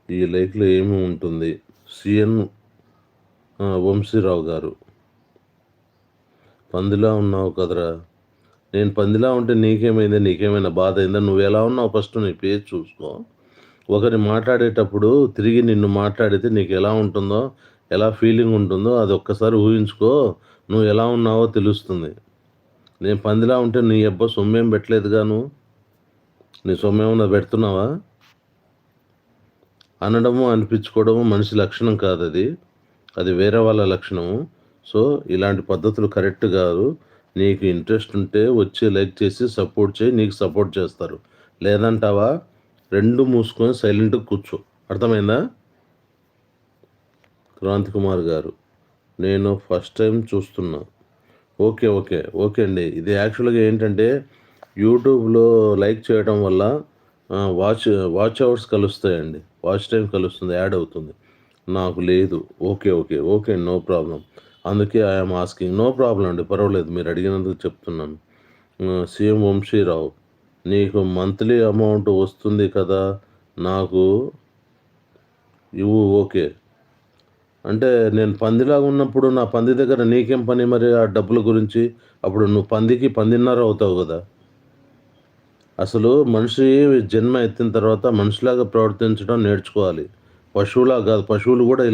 ఈ లైఫ్లో ఏమి ఉంటుంది? సిఎన్ వంశీరావు గారు. పందిలా ఉన్నావు కదరా! నేను పందిలా ఉంటే నీకేమైంది? నీకేమైనా బాధ అయిందా? నువ్వు ఎలా ఉన్నావు ఫస్ట్ నీ పేజ్ చూసుకో. ఒకరిని మాట్లాడేటప్పుడు తిరిగి నిన్ను మాట్లాడితే నీకు ఎలా ఉంటుందో, ఎలా ఫీలింగ్ ఉంటుందో అది ఒక్కసారి ఊహించుకో. నువ్వు ఎలా ఉన్నావో తెలుస్తుంది. నేను పందిలా ఉంటే నీ అబ్బా సొమ్మేం పెట్టలేదుగా నువ్వు. నీ సొమ్మేమన్నా పెడుతున్నావా? అనడము, అనిపించుకోవడము మనిషి లక్షణం కాదది. అది వేరే వాళ్ళ లక్షణము. సో, ఇలాంటి పద్ధతులు కరెక్ట్ కాదు. నీకు ఇంట్రెస్ట్ ఉంటే వచ్చి లైక్ చేసి సపోర్ట్ చేయి. నీకు సపోర్ట్ చేస్తారు. లేదంటావా 2 మూసుకొని సైలెంట్‌గా కూర్చో. అర్థమైందా? క్రాంతి కుమార్ గారు. నేను ఫస్ట్ టైం చూస్తున్నా. ఓకే అండి. ఇది యాక్చువల్‌గా ఏంటంటే యూట్యూబ్‌లో లైక్ చేయడం వల్ల వాచ్ అవర్స్ కలుస్తాయండి. వాచ్ టైమ్ కలుస్తుంది. యాడ్ అవుతుంది. నాకు లేదు. ఓకే. No problem. అందుకే I am asking. No problem అండి. పర్వాలేదు. మీరు అడిగినందుకు చెప్తున్నాను. సీఎం వంశీరావు. నీకు మంత్లీ అమౌంట్ వస్తుంది కదా! నాకు ఇవ్వు. ఓకే. అంటే నేను పందిలాగా ఉన్నప్పుడు నా పంది దగ్గర నీకేం పని మరి ఆ డబ్బుల గురించి? అప్పుడు నువ్వు పందికి పందిన్నర అవుతావు గదా! అసలు మనిషి జన్మ ఎత్తిన తర్వాత మనిషిలాగా ప్రవర్తించడం నేర్చుకోవాలి. పశువులా గాదు. పశువులు గూడా